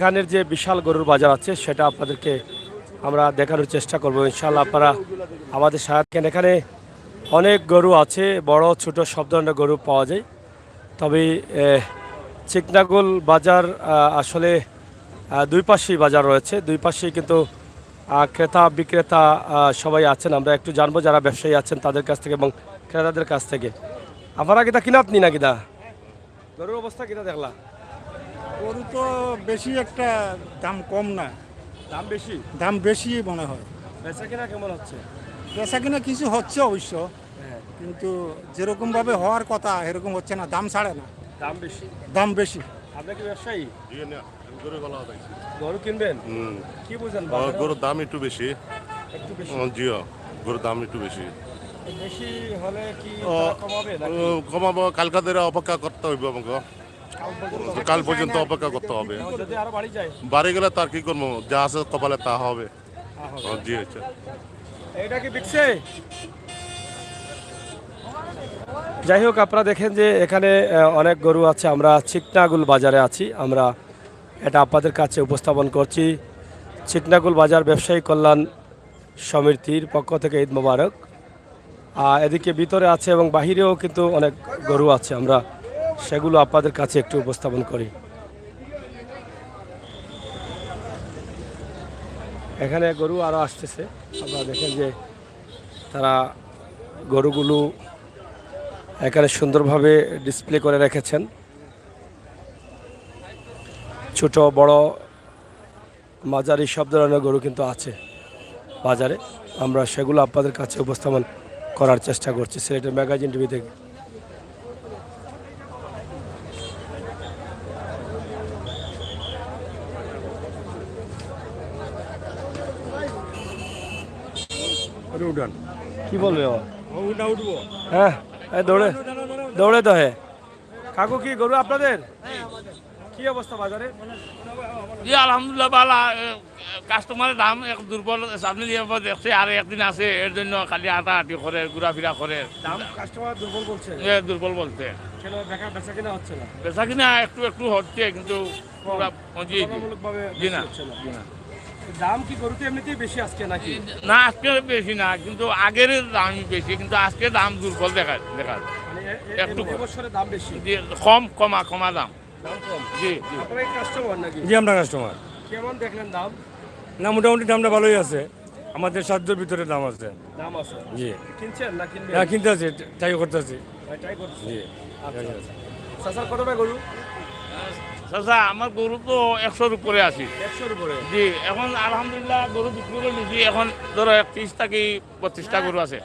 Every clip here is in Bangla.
এখানের যে বিশাল গরুর বাজার আছে সেটা আপনাদেরকে আমরা দেখানোর চেষ্টা করব ইনশাআল্লাহ। আপনারা আমাদের সাথে এখানে অনেক গরু আছে, বড় ছোট সব ধরনের গরু পাওয়া যায়। তবে চিকনাগুল বাজার আসলে দুই পাশেই বাজার রয়েছে, দুই পাশেই কিন্তু ক্রেতা বিক্রেতা সবাই আছেন। আমরা একটু জানবো যারা ব্যবসায়ী আছেন তাদের কাছ থেকে এবং ক্রেতাদের কাছ থেকে। আপনারা কিনা কিনাত নি না কিনা গরুর অবস্থা কিনা দেখলা? গরু তো বেশি একটা দাম কম না, দাম বেশি, দাম বেশি মনে হয়। বেচা কিনা কেমন হচ্ছে? বেচা কিনা কিছু হচ্ছে অবশ্য, কিন্তু যেরকম ভাবে হওয়ার কথা এরকম হচ্ছে না, দাম ছাড়ে না, দাম বেশি, দাম বেশি। আপনি কি ব্যবসায়ী? গরু কিনবেন? কি বুঝেন গরুর দাম একটু বেশি। একটু বেশি? জিও, গরুর দাম একটু বেশি। বেশি হলে কি তারা কমাবে নাকি? কমাবো, কালকাদের অপেক্ষা করতে হইব আমাকে, কাল পর্যন্ত অপেক্ষা করতে হবে। যদি আরো বাড়ি যায়? বাড়ি গেলে তার কি করবো, যা আছে কপালে তা হবে। জি আচ্ছা, এইটা কি বিকছে? যাই হোক, আপনারা দেখেন যে এখানে অনেক গরু আছে। আমরা চিকনাগুল বাজারে আছি, আমরা এটা আপনাদের কাছে উপস্থাপন করছি। চিকনাগুল বাজার ব্যবসায়ী কল্যাণ সমিতির পক্ষ থেকে ঈদ মোবারক। এদিকে ভিতরে আছে এবং বাহিরেও কিন্তু অনেক গরু আছে, আমরা সেগুলো আপনাদের কাছে একটু উপস্থাপন করি। এখানে গরু আরও আসতেছে, আপনারা দেখেন যে তারা গরুগুলো এখানে সুন্দরভাবে ডিসপ্লে করে রেখেছেন। ছোট বড় মাঝারি সব ধরনের গরু কিন্তু আছে বাজারে, আমরা সেগুলো আপনাদের কাছে উপস্থাপন করার চেষ্টা করছি সিলেটের ম্যাগাজিন টিভি থেকে। কি বলবে উঠবো? হ্যাঁ, দৌড়ে দৌড়ে তো হ্যাঁ। কাকু কি গরু আপনাদের? কি অবস্থা বাজারে? জি আলহামদুলিল্লাহ ভালো। কাস্টমারের দাম এক দুর্বল আপনি দেখছে, আর একদিন আছে এর জন্য খালি হাঁটাহাঁটি করে ঘোরাফেরা করে। দাম কাস্টমার দুর্বল বলছে? দুর্বল বলতে কেন বেচা কিনা হচ্ছে না? বেচা কিনা একটু একটু হচ্ছে, কিন্তু তুলনামূলকভাবে জি না, হচ্ছে না। জি না। দাম কি গরুতে এমনিতেই বেশি আজকে নাকি? না, আজকে বেশি না, কিন্তু আগের দামই বেশি, কিন্তু আজকে দাম দুর্বল দেখায়। মানে একটু এবছরের দাম বেশি, কমা দাম। দাম কম। জি জি। আপনারা কাস্টমার নাকি? জি আমরা কাস্টমার। কেমন দেখলেন দাম? না, মোটামুটি দামটা ভালোই আছে, আমাদের সাধ্যের ভিতরে দাম আছে। দাম আছে? জি, কিনছেন না কিনবেন? না কিনতে আছে, ট্রাই করতে আছি। ট্রাই করছেন? জি। আচ্ছা আচ্ছা। চাচার কত টাকা গরু? আচ্ছা, আমার গরু তো 100-র উপরে আছি। 100-র উপরে? জি, এখন আলহামদুলিল্লাহ গরু বিক্রি করে দিচ্ছি। এখন ধরো 30টা কি 32টা গরু আছে।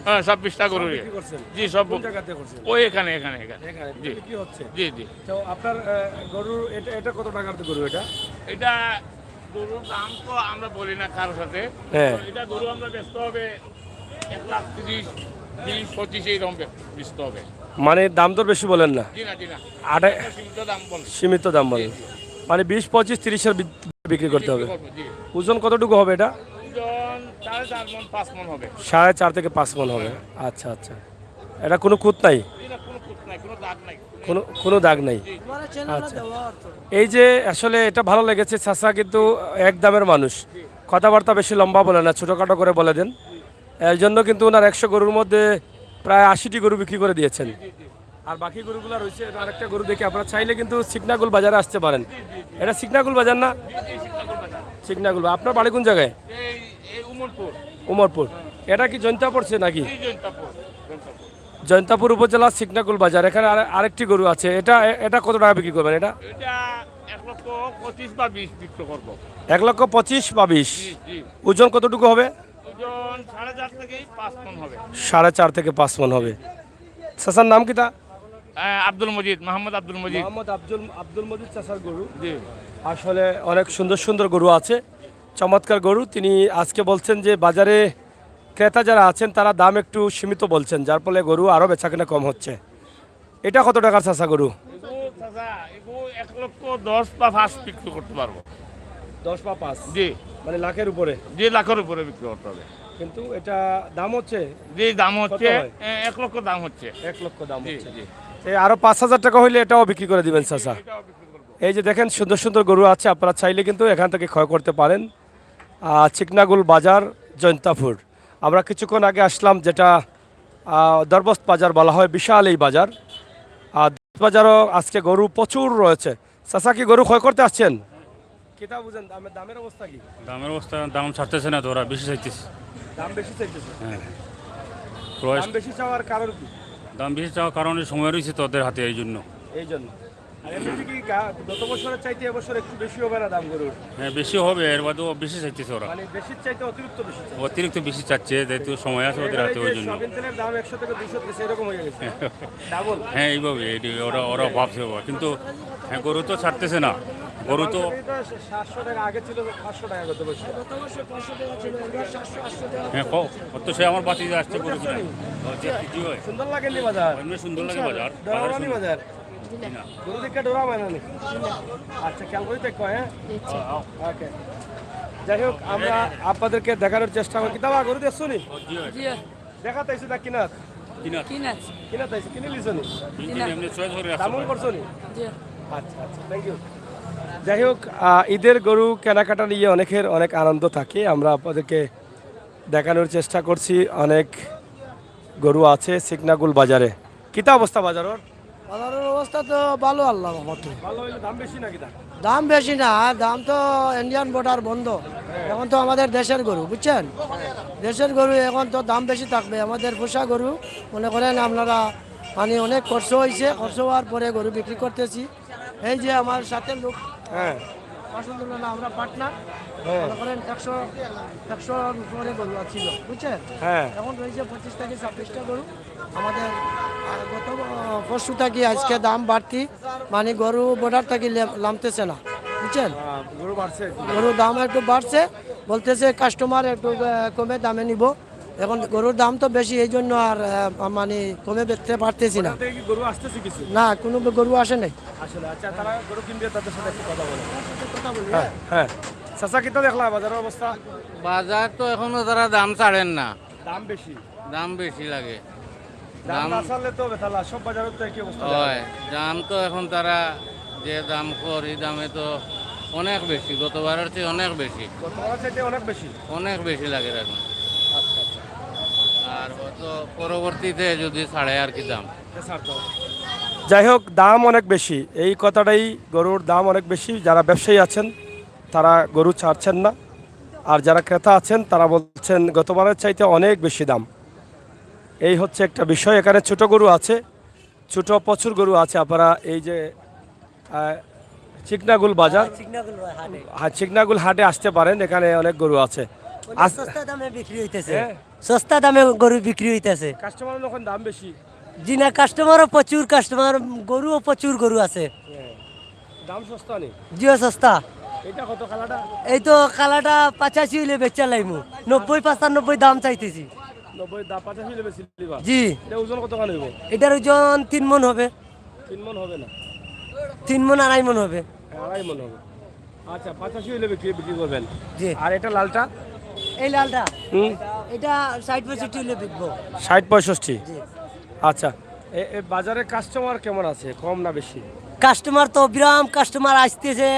হ্যাঁ, 26টা গরু। বিক্রি করছেন? জি, সব কোন জায়গাতে করছেন? ওই এখানে। এখানে জি বিক্রি হচ্ছে? জি জি। তো আপনার গরুর এটা কত টাকার গরু এটা? এটা গরুর দাম তো আমরা বলি না কারোর সাথে। হ্যাঁ। এটা গরু আমরা বেচতে হবে 1,30,000, 20-25 এইরকম বেচতে হবে। মানে দাম দর বেশি বলেন না? জি না, জি না, সীমিত দাম বলছি। সীমিত দাম বলেন, মানে 20, 25, 30-এর বিক্রি করতে হবে। জি। ওজন কতটুকু হবে এটা? ওজন 4.5 মণ, 5 মণ হবে। 4.5 থেকে 5 মণ হবে। আচ্ছা আচ্ছা। এটা কোনো খুঁত নাই? এটা কোনো খুঁত নাই, কোনো দাগ নাই। কোনো দাগ নাই? আচ্ছা। এই যে আসলে এটা ভালো লেগেছে, চাচা কিন্তু এক দামের মানুষ, কথাবার্তা বেশি লম্বা বলে না, ছোটোখাটো করে বলে দেন। এর জন্য কিন্তু ওনার 100 গরুর মধ্যে প্রায় 80টি গরু বিক্রি করে দিয়েছেন। আর বাকি গরুগুলো রয়েছে। আরেকটা গরু দেখে আপনারা চাইলে কিন্তু চিকনাগুল বাজারে আসতে পারেন। এটা চিকনাগুল বাজার না? চিকনাগুল। আপনার বাড়ি কোন জায়গায়? এই উমরপুর। উমরপুর। এটা কি জৈন্তা পড়ছে নাকি? এই জৈন্তাপুর। জৈন্তাপুর উপজেলা চিকনাগুল বাজার। এখানে আরেকটি গরু আছে, এটা কত টাকা বিক্রি করবেন? এটা এটা 1,25,000 বা 20 বিক্রি করবো। 1,25,000 বা 20? জি জি। ওজন কতটুকু হবে? ওজন 4.5 থেকে 5 মণ হবে। 4.5 থেকে 5 মণ হবে। চাচার নাম কি তা? আব্দুল মজিদ, মোহাম্মদ আব্দুল মজিদ। মোহাম্মদ আব্দুল মজিদ চাচার গরু। জি। আসলে অনেক সুন্দর সুন্দর গরু আছে, চমৎকার গরু। তিনি আজকে বলছেন যে বাজারে ক্রেতা যারা আছেন তারা দাম একটু সীমিত বলছেন, যার ফলে গরু আরও বেচাকেনা কম হচ্ছে। এটা কত টাকার চাচা গরু? 1,10,000 বা 5 বিক্রি করতে পারবো। 10 বা 5? জি। মানে লাখের উপরে? জি, লাখের উপরে বিক্রি করতে হবে। কিন্তু এটা দাম হচ্ছে? জি, দাম হচ্ছে কত হয়? 1 লক্ষ দাম হচ্ছে। 1 লক্ষ দাম জি হচ্ছে। জি। আরো 5,000 টাকা হইলে এটাও বিক্রি করে দিবেন চাচা? এটাও বিক্রি করবো। এই যে দেখেন সুন্দর সুন্দর গরু আছে, আপনারা চাইলে কিন্তু এখান থেকে ক্রয় করতে পারেন। চিকনাগুল বাজার, জৈন্তাপুর। আমরা কিছুক্ষণ আগে আসলাম, যেটা দরবস্ত বাজার বলা হয়, বিশাল এই বাজার। আর বাজারও আজকে গরু প্রচুর রয়েছে। চাচা কি গরু ক্রয় করতে আসছেন? কিতা বুঝেন দামের অবস্থা কি? দামের অবস্থা, দাম ছাড়তেছে না তো, ওরা বেশি চাইতেছে। দাম বেশি চাইতেছে? হ্যাঁ, দাম বেশি চাওয়ার কারণ কি? দাম বেশি চাওয়ার কারণে সময় রয়েছে তো ওদের হাতে, এই জন্য। এই জন্য। আর এমনিতে কি গত বছরের চাইতে এবছর একটু বেশি হবে না দাম গরুর? হ্যাঁ, বেশি হবে, এর বাদেও বেশি চাইতেছে ওরা। মানে বেশির চাইতে অতিরিক্ত বেশি চাই। অতিরিক্ত বেশি চাচ্ছে, যেহেতু সময় আছে ওদের হাতে, ওই জন্য। সয়াবিন তেলের দাম 100 থেকে 200 গেছে, এরকম হয়ে গেছে ডাবল। হ্যাঁ, এইভাবে ওরা ওরা ভাবছে কিন্তু হ্যাঁ, গরু তো ছাড়তেছে না। গরু তো 700 টাকা আগে ছিল, 500 টাকা গত বছর। হ্যাঁ, কত সে আমার বাতি আসছে গরু কিনা। কি হয়, সুন্দর লাগেনি বাজার? এমনি সুন্দর লাগে বাজার। ডরাবানি বাজার? না। গরু দেখে ডরা হয় না? আচ্ছা, খেয়াল করে দেখো। হ্যাঁ, ওকে। যাই হোক, আমরা আপনাদেরকে দেখানোর চেষ্টা করি। কিতাবা গরু দেখছো নি? দেখা তাইছে না কিনা? কিনা তাইছে, কিনে লিছো নি? এমনি চয়েস করে রাখতে দামন পারে। করছো নি? আচ্ছা আচ্ছা, থ্যাংক ইউ। যাই হোক, ঈদের গরু কেনাকাটা নিয়ে অনেকের অনেক আনন্দ থাকে। আমরা আপনাদেরকে দেখানোর চেষ্টা করছি। অনেক গরু আছে চিকনাগুল বাজারে। কিতা অবস্থা বাজারের? বাজারের অবস্থা তো ভালো, আল্লাহ রহমতে। ভালো হইলে দাম বেশি না কিতা? দাম বেশি না, দাম তো ইন্ডিয়ান বর্ডার বন্ধ। এখন তো আমাদের দেশের গরু, বুঝছেন, দেশের গরু এখন তো দাম বেশি থাকবে। আমাদের পোষা গরু মনে করেন আপনারা, মানে অনেক খরচ হয়েছে, খরচ হওয়ার পরে গরু বিক্রি করতেছি। এই যে আমার সাথে লোক, হ্যাঁ আলহামদুলিল্লাহ আমরা পার্টনার, হ্যাঁ মনে করেন 100 উপরে গরু ছিল, বুঝছেন। হ্যাঁ। এখন রয়েছে 25 থেকে 26টা গরু আমাদের। আর গত পরশু থাকি আজকে দাম বাড়তি, মানে গরু বর্ডার থাকি নামতেছে না, বুঝছেন। গরু বাড়ছে? গরুর দাম একটু বাড়ছে, বলতেছে কাস্টমার একটু কমে দামে নিব। এখন গরুর দাম তো বেশি, এই জন্য আর মানে কমে বেচতে পারতেছি না। কোথা থেকে কি গরু আসতেছে কিছু? না, কোনো গরু আসে নাই। আসলে আচ্ছা, তারা গরু কিনবে, তাদের সাথে একটু কথা বলে। কথা বলি। হ্যাঁ হ্যাঁ। চাচা কিতা দেখলা বাজারের অবস্থা? বাজার তো এখনো তারা দাম ছাড়েন না, দাম বেশি? দাম বেশি লাগে। দাম না ছাড়লে তো বেতালা, সব বাজারের তো একই অবস্থা। হয়, দাম তো এখন তারা যে দাম করি, দামে তো অনেক বেশি, গতবারের চেয়ে অনেক বেশি, গতবার চাইতে অনেক বেশি। অনেক বেশি লাগে এখন। আচ্ছা আচ্ছা, আর হয়তো পরবর্তীতে যদি ছাড়ে আর কি দাম। যাই হোক, দাম অনেক বেশি, এই কথাটাই, গরুর দাম অনেক বেশি। যারা ব্যবসায়ী আছেন তারা গরু ছাড়ছেন না, আর যারা ক্রেতা আছেন তারা বলছেন গতবারের চাইতে অনেক বেশি দাম। এই হচ্ছে একটা বিষয়। এখানে ছোট গরু আছে, ছোট প্রচুর গরু আছে। আপনারা এই যে চিকনাগুল বাজার, হ্যাঁ, চিকনাগুল হাটে আসতে পারেন, এখানে অনেক গরু আছে। সস্তা দামে বিক্রি হইতেছে, হ্যাঁ। সস্তা দামে গরু বিক্রি হইতেছে। কাস্টমার যখন দাম বেশি, জি না, কাস্টমারও প্রচুর, কাস্টমার গরুও প্রচুর গরু আছে। দাম সস্তা নেই। জিও সস্তা। এটা কত কালাটা? এই তো কালাটা 85 হইলে বেচা লাইমু, 90-95 দাম চাইতেছি। 90 দাম 85 হইলে বেশি দিবা? জি। এটা ওজন কত কান হইব? এটার ওজন 3 মণ হবে। 3 মণ হবে না? 3 মণ 2.5 মণ হবে। 2.5 মণ হবে। আচ্ছা, 85 হইলে বিক্রি করবেন। জি। আর এটা লালটা? এই লালটা, হুম, এটা 60-65 হইলে বিকবো। 60-65। আচ্ছা, এই বাজারে কাস্টমার কেমন আছে, কম না বেশি? কাস্টমার তো বিরাম, কাস্টমার আসতেছে,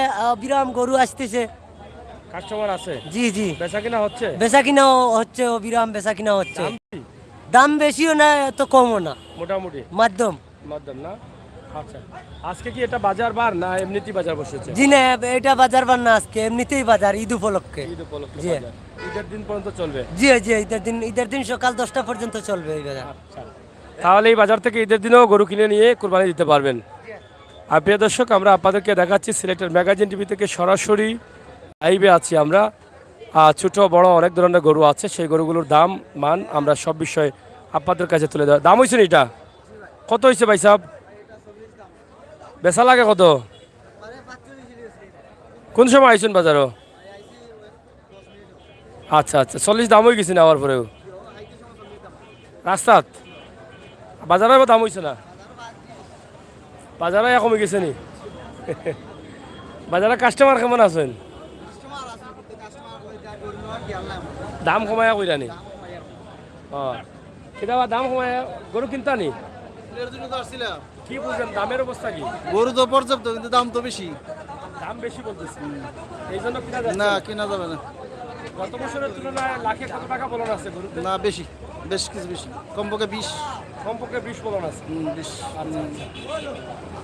বিরাম গরু আসতেছে। কাস্টমার আছে? জি জি। বেচা কিনা হচ্ছে? বেচা কিনাও হচ্ছে, বিরাম বেচা কিনা হচ্ছে। দাম কি? দাম বেশিও না, এত কমও না, মোটামুটি মাধ্যম। মাধ্যম না? আচ্ছা, আজকে কি এটা বাজার বার না এমনিতেই বাজার বসেছে? জি না, এটা বাজার বার না, আজকে এমনিতেই বাজার, ঈদ উপলক্ষে। ঈদ উপলক্ষে জি। বাজার। ঈদের দিন পর্যন্ত চলবে? জি জি, ঈদের দিন সকাল 10টা পর্যন্ত চলবে এই বাজার। আচ্ছা, তাহলে এই বাজার থেকে ঈদের দিনেও গরু কিনে নিয়ে কুরবানি দিতে পারবেন। আর প্রিয় দর্শক, আমরা আপনাদেরকে দেখাচ্ছি সিলেটের ম্যাগাজিন টিভি থেকে সরাসরি লাইভে আছি আমরা। ছোট বড় অনেক ধরনের গরু আছে, সেই গরুগুলোর দাম মান আমরা সব বিষয়ে আপনাদের কাছে তুলে দেওয়া। দাম হয়েছে এটা কত হয়েছে ভাই সাহেব? বেচা লাগে কত? কোন সময় আইসুন বাজারও? আচ্ছা আচ্ছা, 40 দাম হয়ে গেছে না আমার পরেও রাস্তাত? বাজারে দাম হয়েছে না? বাজারে কমে গেছে নি? বাজারে কাস্টমার কেমন আছেন? দাম কমায়া কইরা নি? ও, কেতিয়াবা দাম কমায়া গরু কিনতা নি? কি বুঝেন দামের অবস্থা কি? গরু তো পর্যাপ্ত কিন্তু দাম তো বেশি। দাম বেশি বলতেছে, এই জন্য কিনা যাচ্ছে না না। কেনা যাবে না। গত বছরের তুলনায় লাখে কত টাকা বলন আছে গরুতে? না বেশি, বেশ কিছু বেশি, কমপক্ষে 20। কমপক্ষে 20 বলন আছে। 20। আচ্ছা।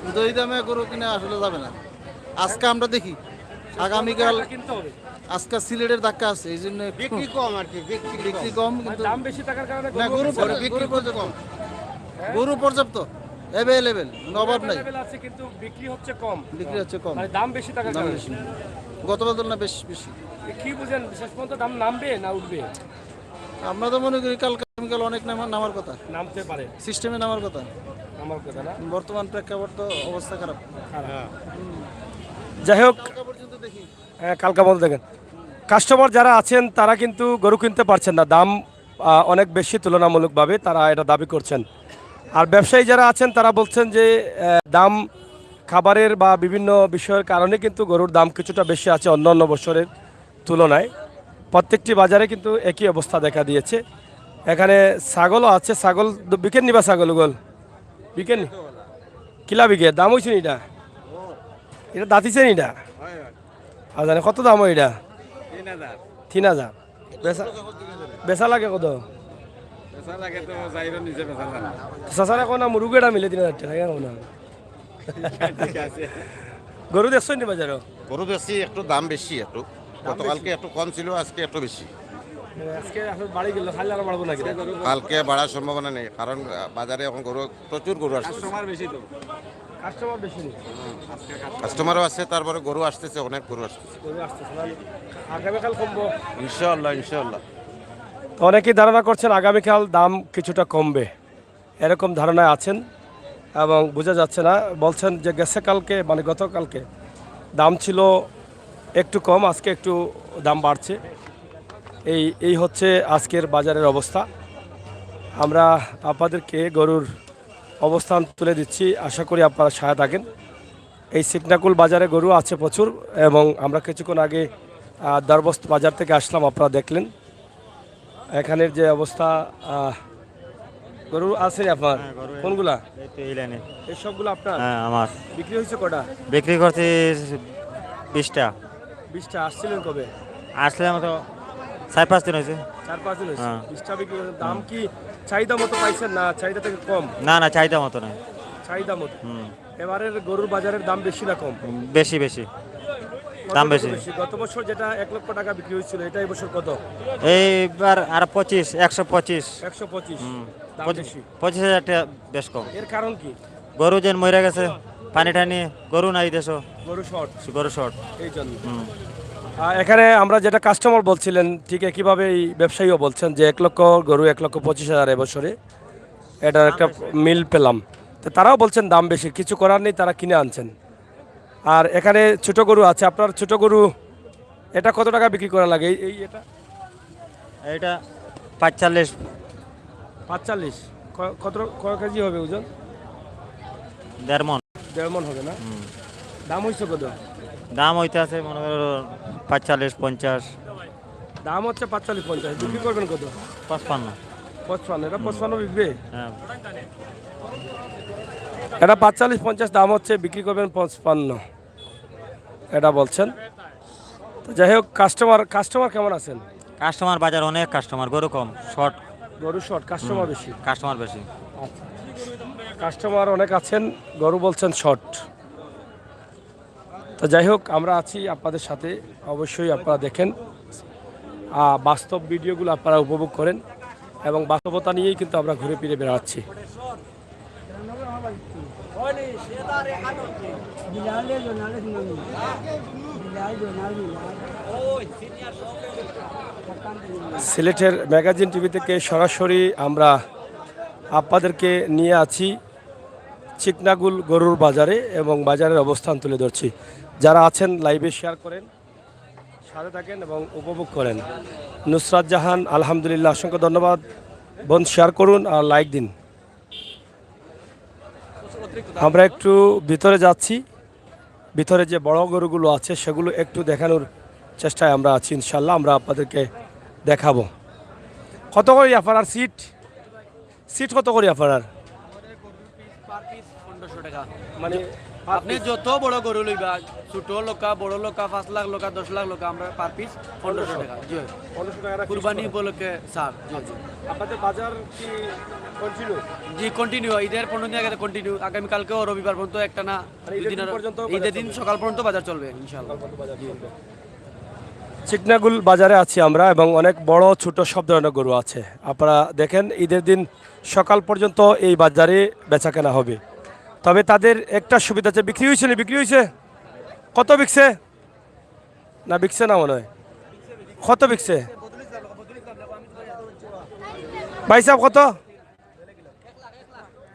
কিন্তু এই দামে গরু কিনা আসলে যাবে না। আজকে আমরা দেখি আগামীকাল, টাকা কিনতে হবে। আজকে সিলেটের ধাক্কা আছে, এই জন্য বিক্রি কম আর কি, বিক্রি কম মানে কিন্তু দাম বেশি থাকার কারণে না গরু বিক্রি পর্যাপ্ত, গরু পর্যাপ্ত অ্যাভেলেবেল, অভাব নাই, available আছে কিন্তু বিক্রি হচ্ছে কম, বিক্রি হচ্ছে কম, মানে দাম বেশি থাকার দাম কারণে। বেশি। গতবার তুলনায় বেশ বেশি। কি বুঝেন শেষ পর্যন্ত দাম নামবে না উঠবে? আমরা তো মনে করি কাল আগামীকাল অনেক নামার কথা, নামতে পারে, সিস্টেমে নামার কথা। আমার কথা না। বর্তমান প্রেক্ষাপট তো অবস্থা খারাপ। যাই হোক, কালকা পর্যন্ত দেখি। হ্যাঁ কালকা বলতে দেখেন কাস্টমার যারা আছেন তারা কিন্তু গরু কিনতে পারছেন না, দাম অনেক বেশি তুলনামূলকভাবে তারা এটা দাবি করছেন। আর ব্যবসায়ী যারা আছেন তারা বলছেন যে দাম খাবারের বা বিভিন্ন বিষয়ের কারণে কিন্তু গরুর দাম কিছুটা বেশি আছে অন্য অন্য বছরের তুলনায়। প্রত্যেকটি বাজারে কিন্তু একই অবস্থা দেখা দিয়েছে। এখানে ছাগলও আছে, ছাগল বিকেন নিবা, ছাগল গোল বিকেন নি? কিলা বিকে দাম হয়েছে নি এটা? এটা দাঁতিছে নি এটা? আর জানে কত দাম হয় এটা? 3000। বেচা বেচা লাগে কত? চাচারা কোনা মুরুগেটা মিলে 3000 টাকা কেন না? গরু দেখছো নি বাজারও? গরু বেশি, একটু দাম বেশি, একটু গতকালকে একটু কম ছিল, আজকে একটু বেশি। আজকে আসলে বাড়ি গেল, খাইলে আরো বাড়বো নাকি? কালকে বাড়ার সম্ভাবনা নেই, কারণ বাজারে এখন গরু প্রচুর গরু আসছে, কাস্টমার বেশি নেই, কাস্টমারও আছে, তারপরে গরু আসতেছে, অনেক গরু আসতেছে। গরু আসতেছে না। আগামীকাল কমবো ইনশাআল্লাহ, ইনশাআল্লাহ। তো অনেকেই ধারণা করছেন আগামীকাল দাম কিছুটা কমবে, এরকম ধারণায় আছেন এবং বোঝা যাচ্ছে না। বলছেন যে গেছে কালকে মানে গতকালকে দাম ছিল একটু কম, আজকে একটু দাম বাড়ছে। এই হচ্ছে আজকের বাজারের অবস্থা। আমরা আপনাদেরকে গরুর অবস্থান তুলে দিচ্ছি, আশা করি আপনারা সাথে থাকেন। এই সিকনাকুল বাজারে গরু আছে প্রচুর এবং আমরা কিছুক্ষণ আগে দরবস্ত বাজার থেকে আসলাম, আপনারা দেখলেন এখানের যে অবস্থা। গরু আছে আপনার কোনগুলা? এই সবগুলো আপনার? আমার বিক্রি হয়েছে কটা? বিক্রি করছি 20টা। 20টা। আসছিলেন কবে? আসলাম তো 4-5 দিন হয়েছে। 4-5 দিন হয়েছে। হ্যাঁ। 20টা বিক্রি করেছেন। দাম কি চাহিদা মতো পাইছেন না চাহিদা থেকে কম? না না, চাহিদা মতো নয়। চাহিদা মতো। এবারের গরুর বাজারের দাম বেশি না কম? বেশি বেশি, দাম বেশি। গত বছর যেটা 1 লক্ষ টাকা বিক্রি হয়েছিল এটা এই বছর কত? এইবার আর 125। 125। দাম বেশি। 25,000 টাকা বেশ কম। এর কারণ কি? গরু যেন মরে গেছে, পানি টানি, গরু নাই দেশ, গরু শর্ট, গরু শর্ট। এই জন্য। এখানে আমরা যেটা কাস্টমার বলছিলেন ঠিক একইভাবে এই ব্যবসায়ীও বলছেন যে 1 লক্ষ গরু 1,25,000 এবছরে এটার একটা মিল পেলাম। তো তারাও বলছেন দাম বেশি, কিছু করার নেই, তারা কিনে আনছেন। আর এখানে ছোট গরু আছে, আপনার ছোট গরু এটা কত টাকা বিক্রি করা লাগে? এটা এইটা 45। 45। কত কয় কেজি হবে ওজন? 1.5 মণ। 1.5 মণ হবে না? দাম হয়েছে কত? দাম হইতে আছে মনে করো 45-50। দাম হচ্ছে 45-50। বিক্রি করবেন কত? 55। 55। এটা 55 বিকবে? হ্যাঁ। এটা 45-50 দাম হচ্ছে, বিক্রি করবেন 55 এটা বলছেন। তো যাই হোক, কাস্টমার কেমন আছেন? কাস্টমার বাজার অনেক কাস্টমার, গরু কম, শর্ট। গরু শর্ট, কাস্টমার বেশি? কাস্টমার বেশি। আচ্ছা, কাস্টমার অনেক আছেন, গরু বলছেন শর্ট। তো যাই হোক, আমরা আছি আপনাদের সাথে, অবশ্যই আপনারা দেখেন, বাস্তব ভিডিওগুলো আপনারা উপভোগ করেন এবং বাস্তবতা নিয়েই কিন্তু আমরা ঘুরে ফিরে বেড়াচ্ছি। সিলেটের ম্যাগাজিন টিভি থেকে সরাসরি আমরা আপনাদেরকে নিয়ে আছি চিকনাগুল গরুর বাজারে এবং বাজারের অবস্থান তুলে ধরছি। যারা আছেন লাইভে শেয়ার করেন, সাথে থাকেন এবং উপভোগ করেন। নুসরাত জাহান, আলহামদুলিল্লাহ, অসংখ্য ধন্যবাদ। বোন শেয়ার করুন আর লাইক দিন। আমরা একটু ভিতরে যাচ্ছি, ভিতরে যে বড় গরুগুলো আছে সেগুলো একটু দেখানোর চেষ্টায় আমরা আছি। ইনশাল্লাহ আমরা আপনাদেরকে দেখাবো। কত করে আপনার সিট কত করে আপনার? টাকা মানে আপনি যত বড় গরু লইবা ছোট লোকা বড় লোকা 5 লাখ লোকা 10 লাখ লোকা আমরা পার পিস 1500 টাকা জি 1500 টাকা কুরবানি উপলক্ষে স্যার জি আপনাদের বাজার কি কন্টিনিউ? জি কন্টিনিউ ঈদের 15 দিন আগে কন্টিনিউ আগামী কালকেও রবিবার পর্যন্ত একটা না ঈদের দুই দিন দিন পর্যন্ত ঈদের দিন সকাল পর্যন্ত বাজার চলবে ইনশাআল্লাহ। চিকনাগুল বাজারে আছি আমরা এবং অনেক বড় ছোট সব ধরনের গরু আছে। আপনারা দেখেন ঈদের দিন সকাল পর্যন্ত এই বাজারে বেচা কেনা হবে। তবে তাদের একটা সুবিধা আছে, বিক্রি হয়েছে না? বিক্রি হয়েছে? কত বিকছে? না বিকছে না মনে হয়। কত বিকছে ভাই সাহেব? কত?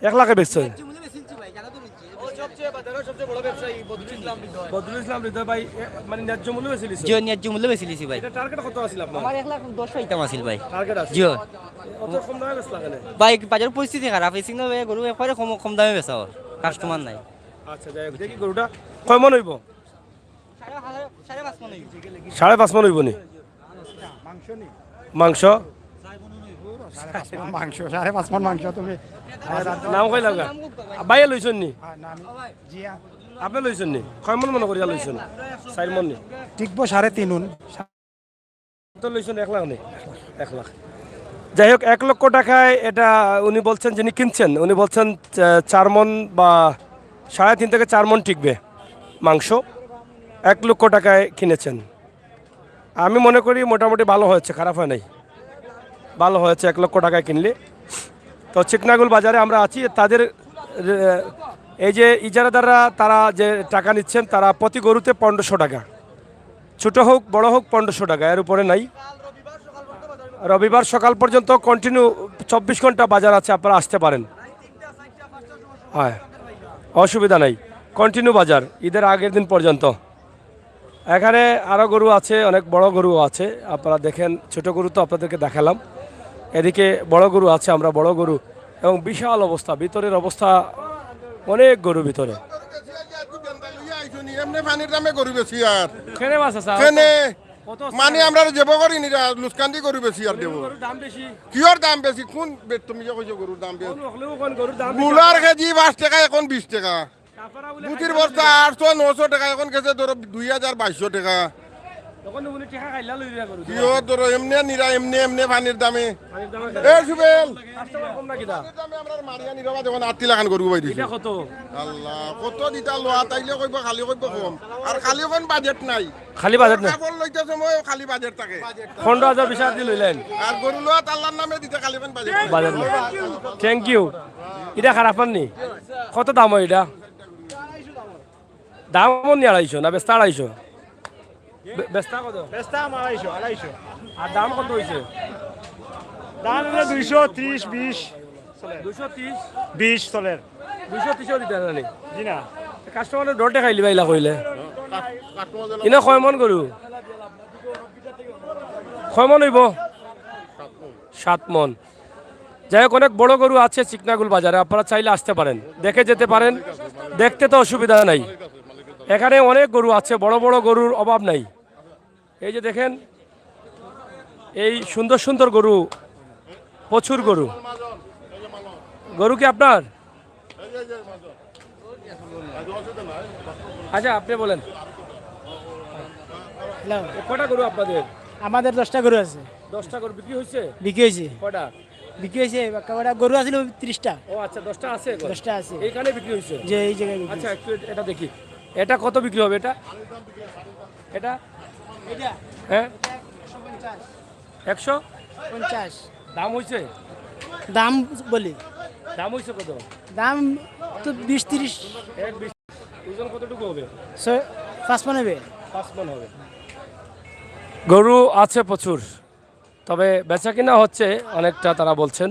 1 লাখে বেচছে। বদরুল ইসলাম হৃদয় ভাই মানে ন্যায্য মূল্য বেচেছিস? জি ন্যায্য মূল্য বেশি লিছি ভাই। এটা টার্গেট কত আছিল আপনার? আমার 1,10,000 পাইতাম আছিল ভাই। টার্গেট আছে জি কত কম দামে বেচলা কেন? ভাই বাজার পরিস্থিতি খারাপ এই সিগনাল গরু একবারে কম কম দামে বেচা ওর কাস্টমার নাই। আচ্ছা যাই হোক, দেখি গরুটা কয় মন হইব? 5.5 মন হইব নি মাংস? মাংস 5.5 মণ মাংস তুমি নাম কই লাগা বাইয়ে লইছন নি? আপনি লইছন নি? কয় মন মনে করিয়া লইছন? 4 মন নি টিকবো 3.5 উন তো লইছন 1 লাখ নি? 1 লাখ। যাই হোক 1 লক্ষ টাকায় এটা উনি বলছেন, যিনি কিনছেন উনি বলছেন 4 মন বা 3.5 থেকে 4 মন টিকবে মাংস। 1 লক্ষ টাকায় কিনেছেন। আমি মনে করি মোটামুটি ভালো হয়েছে, খারাপ হয় নাই, ভালো হয়েছে 1 লক্ষ টাকায় কিনলে। তো চিকনাগুল বাজারে আমরা আছি। তাদের এই যে ইজারাদাররা তারা যে টাকা নিচ্ছেন তারা প্রতি গরুতে 1500 টাকা, ছোট হোক বড় হোক 1500 টাকা, এর উপরে নাই। রবিবার সকাল পর্যন্ত কন্টিনিউ 24 ঘন্টা বাজার আছে, আপনারা আসতে পারেন। হ্যাঁ অসুবিধা নাই, কন্টিনিউ বাজার ঈদের আগের দিন পর্যন্ত। এখানে আরও গরু আছে, অনেক বড় গরু আছে, আপনারা দেখেন। ছোট গরু তো আপনাদেরকে দেখালাম, এদিকে বড় গরু আছে, আমরা বড় গরু এবং বিশাল অবস্থা, ভিতরের অবস্থা অনেক গরু ভিতরে। এমনি পানির দামে গরু বেশি আর খেনে মাছ আছে কেনে মানে আমরা যাব করি নি লুসকান্দি গরু বেশি আর দেব দাম বেশি। কিয়র দাম বেশি? কোন তুমি যে কইছো গরুর দাম বেশি? গরুর দাম মুলার কেজি 5 টাকা, এখন 20 টাকা। বুটির বস্তা 800-900 টাকা, এখন গেছে ধরো 2000-2200 টাকা। তখন উনি টাকা খাইলা লই দিয়া গরু কিয় ধরো এমনি নিরা এমনি পানির দামে। পানির দাম এ সুবেল কাস্টমার কম নাকি দা? পানির দামে আমরা মারিয়া নিরবা দেখুন 8 লাখ গরু বাই দিছে। এটা কত? আল্লাহ কত দিতা লোয়া তাইলে কইব খালি কইব কম আর খালি কোন বাজেট নাই। খালি বাজেট না, কাপড় লইতেছে মই খালি বাজেট থাকে 15,000 বিশ হাজার দিয়ে লইলেন আর গরু লোয়া আল্লাহর নামে দিতে খালি কোন বাজেট নাই। বাজেট না। Thank you. এটা খারাপ নি? কত দাম হয় এটা? দাম নি 250 না বেস্তা 250? বেস্তা কত? বেস্তা 250 আর দাম কত হইছে? দাম 230 20 230 20 চলের 230 দিতে জানি জি না কাস্টমারের ডরটে খাইলি বাইলা কইলে ইনা কয় মন গরু? কয় মন হইব? 7 মন। যাই হোক অনেক বড় গরু আছে চিকনাগুল বাজারে, আপনারা চাইলে আসতে পারেন, দেখে যেতে পারেন, দেখতে তো অসুবিধা নাই। এখানে অনেক গরু আছে, বড় বড় গরুর অভাব নাই। এই যে দেখেন এই সুন্দর সুন্দর গরু, প্রচুর গরু। গরু কি আপনার? আচ্ছা আপনি বলেন কটা গরু আপনাদের? আমাদের 10টা গরু আছে। 10টা গরু বিক্রি হয়েছে? বিক্রি হয়েছে। কটা বিক্রি হয়েছে গরু আছিল 30টা। ও আচ্ছা 10টা আছে? 10টা আছে এইখানে বিক্রি হয়েছে? যে এই জায়গায়। আচ্ছা একটু এটা দেখি, এটা কত বিক্রি হবে? এটা এটা হ্যাঁ 150 দাম হয়েছে? দাম বলি দাম হয়েছে কত? দাম তো 20-30 ওজন কতটুকু হবে? 5 মণ হবে। 5 মণ হবে। গরু আছে প্রচুর, তবে বেচা কিনা হচ্ছে অনেকটা তারা বলছেন,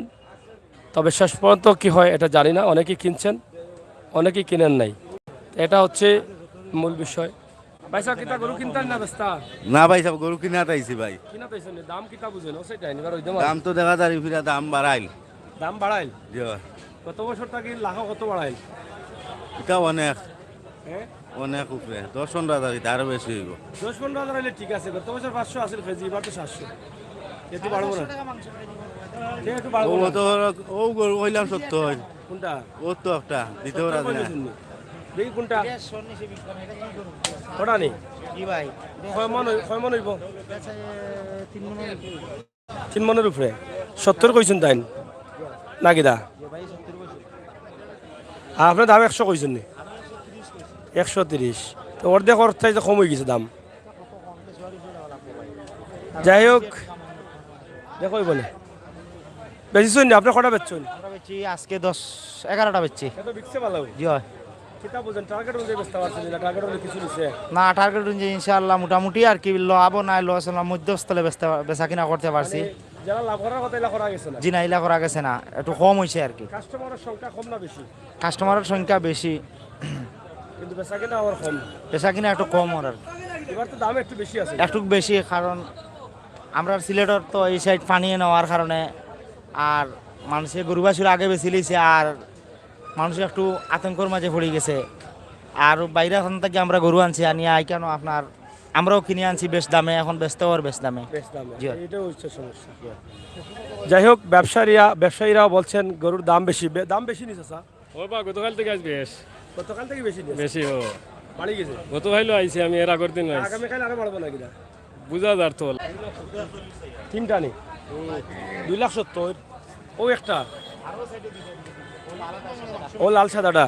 তবে শেষ পর্যন্ত কি হয় এটা জানি না। অনেকেই কিনছেন, অনেকেই কিনেন নাই, এটা হচ্ছে মূল বিষয়। ভাই সাহেব কিতা গরু কিনতেন না বেস্তা? না ভাই সব গরু কিনা তাইছি ভাই। কিনা তাইছেন? দাম কিতা বুঝেন? ও সেটাই নিবার হইতে দাম তো দেখা যায় ফিরা দাম বাড়াইল। দাম বাড়াইল? জি কত বছর থাকি লাখ কত বাড়াইল? এটা অনেক হ্যাঁ অনেক উপরে 10-15 হাজার আরো বেশি হইব। 10-15 হাজার হইলে ঠিক আছে। গত বছর 500 আসিল কেজি, এবার তো 700। এতে বাড়বো না। সে একটু বাড়বো ও না। তো ও গরু কইলাম সত্য হয় কোনটা ও তো একটা দিতে পারা যায় না। দেখি কোনটা ওটা নেই কি ভাই কয় মন হইব 3 মনের উপরে 70 কইছেন তাই নাকি দা আপনার দাম 100 কইছেন নি 130 তো অর্ধেক অর্থাৎ কম হয়ে গেছে দাম যাই হোক দেখো বলে বেশি শুনি আপনি কটা বেচছেন আমরা বেচি আজকে 10-11টা বেচছি কত বিকছে ভালো জি হয় কিতা বুঝেন টার্গেট অনুযায়ী বেচতে পারছেন না টার্গেট অনুযায়ী কিছু নিছে না টার্গেট অনুযায়ী ইনশাআল্লাহ মোটামুটি আর কি লাভ নাই লস না মধ্যস্থলে বেচা কিনা করতে পারছি যারা লাভ করার কথা এলা করা গেছে না জি না ইলা করা গেছে না একটু কম হয়েছে আর কি কাস্টমারের সংখ্যা কম না বেশি কাস্টমারের সংখ্যা বেশি কিন্তু বেচা কিনা আমার কম বেচা কিনা একটু কম আর কি। এবার তো দাম একটু বেশি আছে একটু বেশি কারণ আমরা সিলেটের তো এই সাইড পানি নেওয়ার কারণে আর মানুষের গরু বাছুর আগে বেশি লিছে আর মানুষ একটু আতঙ্কর মাঝে পড়ে গেছে আর বাইরে এখন থেকে আমরা গরু আনছি আনিয়ে আই কেন আপনার আমরাও কিনে আনছি বেশ দামে এখন বেচতেও আর বেশ দামে বেশ দামে জি। এটাও হচ্ছে সমস্যা যাই হোক ব্যবসায়ীরাও বলছেন গরুর দাম বেশি দাম বেশি নিছে স্যার ও বা গতকাল থেকে আজ বেশ গতকাল থেকে বেশি নিছে বেশি ও বাড়ি গেছে গতকালও আইছি আমি এর আগের দিন আইছি আগামীকাল আরো বাড়বো নাকি না বুঝা যার তো তিনটা নেই 2,70,000 ও একটা ও লাল সাদাটা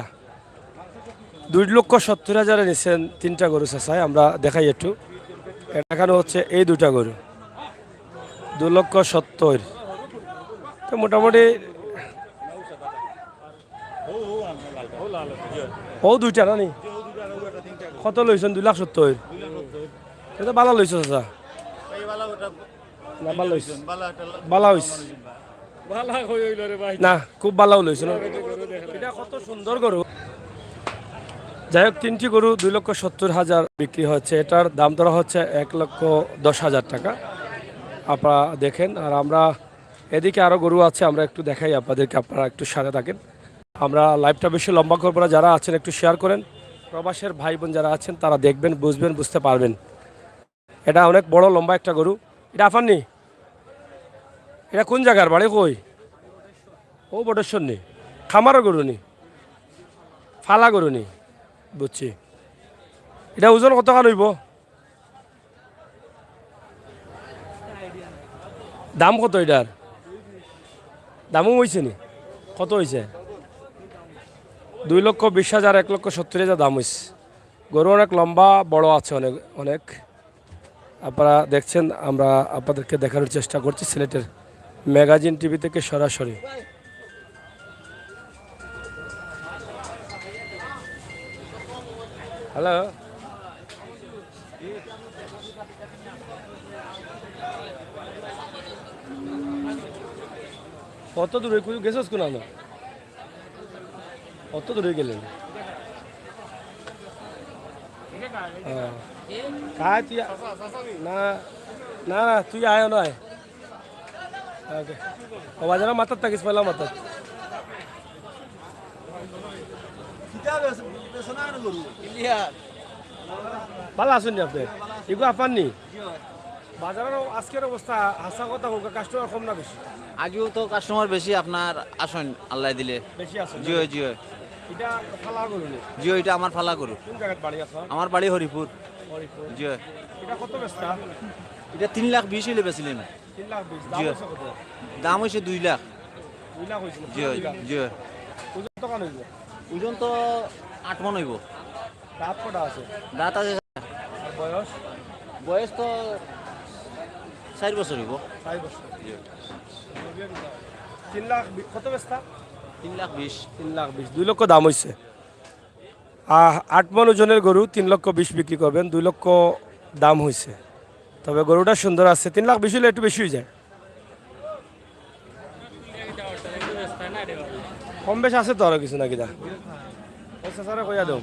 2,70,000 নিচ্ছেন তিনটা গরু চাষায় আমরা দেখাই একটু এখানে হচ্ছে এই দুটা গরু 2,70,000 তো মোটামুটি ও দুইটা না নি কত লইছেন 2,70,000 এটা ভালো লইছ চাচা না ভালো হইছে ভালো হইছে ভালো হইল রে ভাই না খুব ভালো লইছে না এটা কত সুন্দর গরু যাই হোক তিনটি গরু 2,70,000 বিক্রি হচ্ছে এটার দাম ধরা হচ্ছে 1,10,000 টাকা আপনারা দেখেন আর আমরা এদিকে আরো গরু আছে আমরা একটু দেখাই আপনাদেরকে আপনারা একটু সাথে থাকেন আমরা লাইভটা বেশি লম্বা করবো না যারা আছেন একটু শেয়ার করেন প্রবাসের ভাই বোন যারা আছেন তারা দেখবেন বুঝবেন বুঝতে পারবেন এটা অনেক বড় লম্বা একটা গরু এটা আফাননি এটা কোন জায়গার বাড়ি কই ও বটেশ্বর নি খামারও গরু নি ফালা গরু নি বুঝছি এটা ওজন কতখান হইব দাম কত এটার দামও হয়েছে নি কত হয়েছে 2,20,000 1,70,000 দাম হয়েছে গরু অনেক লম্বা বড় আছে অনেক অনেক আপনারা দেখছেন আমরা আপনাদেরকে দেখানোর চেষ্টা করছি সিলেটের ম্যাগাজিন টিভি থেকে সরাসরি হ্যালো কত দূরে গেছিস কোন না কত দূরে গেলেন काय तुझ्या ना ना ना तुझ्या आहे ना आहे ओके वाजाला मातात टाकीस पहिला मातात ভালো আছেন আপনি এগুলো আপনার নি বাজারের আজকের অবস্থা হাসা কথা হোক কাস্টমার কম না বেশি আগেও তো কাস্টমার বেশি আপনার আসেন আল্লাহ দিলে বেশি আছে জিও জিও এটা ফালা করুন জিও এটা আমার ফালা করু কোন জায়গায় বাড়ি আছে আমার বাড়ি হরিপুর জিও এটা কত বেচতা এটা 3,20,000 হইলে বেছিলেন 3,20,000 জি। দাম আছে কত দাম হয়েছে 2 লাখ 2 লাখ হইছে জিও জিও ওজন তো কান হইব ওজন তো 8 মন হইব দাঁত কটা আছে দাঁত আছে আর বয়স বয়স তো 4 বছর হইব 4 বছর 3 লাখ কত বেচতা 3,20,000 3,20,000 2 লক্ষ দাম হয়েছে 8 মন ওজনের গরু 3,20,000 বিক্রি করবেন 2 লক্ষ দাম হয়েছে তবে গরুটা সুন্দর আছে 3,20,000 হলে একটু বেশি হয়ে যায় কম বেশ আছে তো আরো কিছু নাকি দা পয়সা সারা কইয়া দেব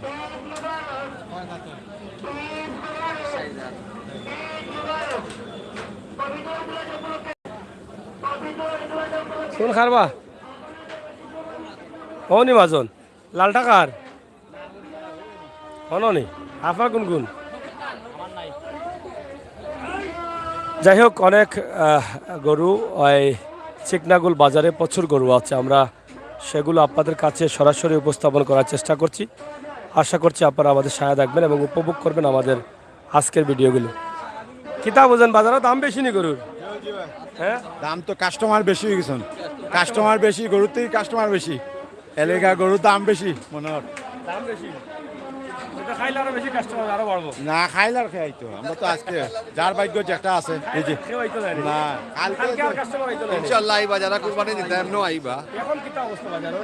কোন খারবা নি মাজন লাল টাকার নি আপনার কোন কোন যাই হোক অনেক গরু ওই চিকনাগুল বাজারে প্রচুর গরু আছে। আমরা সেগুলো আপনাদের কাছে সরাসরি উপস্থাপন করার চেষ্টা করছি। আশা করছি আপনারা আমাদের সাথে থাকবেন এবং উপভোগ করবেন আমাদের আজকের ভিডিওগুলো। কিতা বোঝেন বাজারে দাম বেশি নি গরুর? হ্যাঁ, দাম তো কাস্টমার বেশি হয়ে গেছেন, কাস্টমার বেশি, গরুর থেকে কাস্টমার বেশি, এলাকা গরুর দাম বেশি মনে হয়। দাম বেশি, এটা খাইলে আরো বেশি কাস্টমার আরো বাড়বো। না খাইলে আর খাই তো, আমরা তো আজকে যার ভাগ্য যেটা আছে এই যে কেউ আইতো না, না কালকে আর কাস্টমার আইতো না। ইনশাআল্লাহ আইবা, যারা কুরবানি দিতে এমনও আইবা। এখন কিতা অবস্থা বাজারে?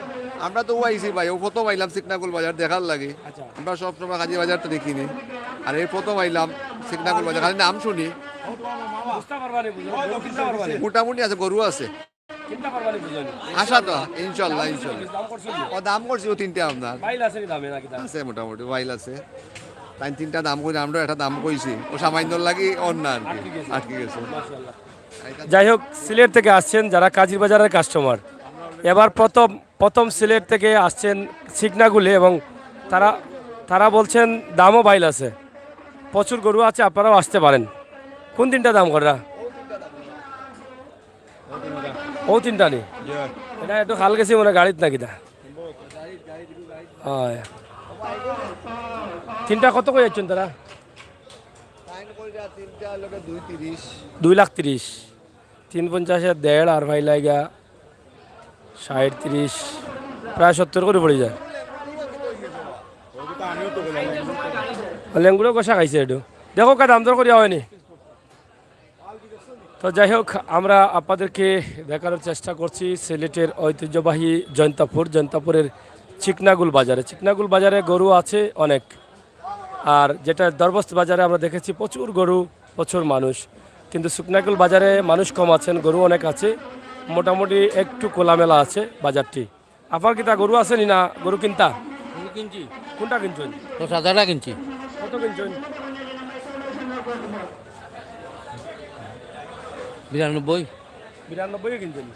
আমরা তো আইছি ভাই, ও প্রথম আইলাম সিকনাকুল বাজার দেখার লাগে। আচ্ছা। আমরা সবসময় কাজী বাজার তো দেখিনি, আর এই প্রথম আইলাম সিকনাকুল বাজার, খালি নাম শুনি। বুঝতে পারবানি, বুঝো কিনতে পারবানি, মোটামুটি আছে, গরু আছে, কিনতে পারবানি বুঝুন। আশা তো ইনশাআল্লাহ ইনশাআল্লাহ। দাম করছো ও দাম করছি ও তিনটে আপনার বাইল আছে কি দামে নাকি দাম? আছে, মোটামুটি ওয়াইল আছে, তাই তিনটা দাম করি, আমরা একটা দাম কইছি, ও সামান্য লাগি অন্য আর কি আটকে গেছে। মাশাআল্লাহ। যাই হোক, সিলেট থেকে আসছেন যারা কাজীর বাজারের কাস্টমার, এবার প্রথম সিলেট থেকে আসছেন সিকনাগুলে, এবং তারা বলছেন দামও বাইল আছে, প্রচুর গরু আছে, আপনারাও আসতে পারেন। কোন তিনটা দাম করা? ও তিনটা নি, এটা একটু খাল গেছি মনে গাড়িত নাকি দা? হয়, তিনটা কত করে যাচ্ছেন তারা? 2,30,000, 350 1.5 আর ভাই লাগা 60 30 প্রায় 70 করে পড়ে যায়। লেঙ্গুলো কষা খাইছে একটু, দেখো কা দাম দর করিয়া হয়নি। তো যাই হোক, আমরা আপনাদেরকে দেখানোর চেষ্টা করছি সিলেটের ঐতিহ্যবাহী জৈন্তাপুরের চিকনাগুল বাজারে। চিকনাগুল বাজারে গরু আছে অনেক, আর যেটা দরবস্ত বাজারে আমরা দেখেছি প্রচুর গরু, প্রচুর মানুষ, কিন্তু চিকনাগুল বাজারে মানুষ কম আছেন, গরু অনেক আছে, মোটামুটি একটু খোলামেলা আছে বাজারটি। আপনার কি তা গরু আছে নি না গরু কিনতা? কিনছি কোনটা কিনছেন? তো সাদাটা কিনছি। কত কিনছেন? 92 92 কিনছেন?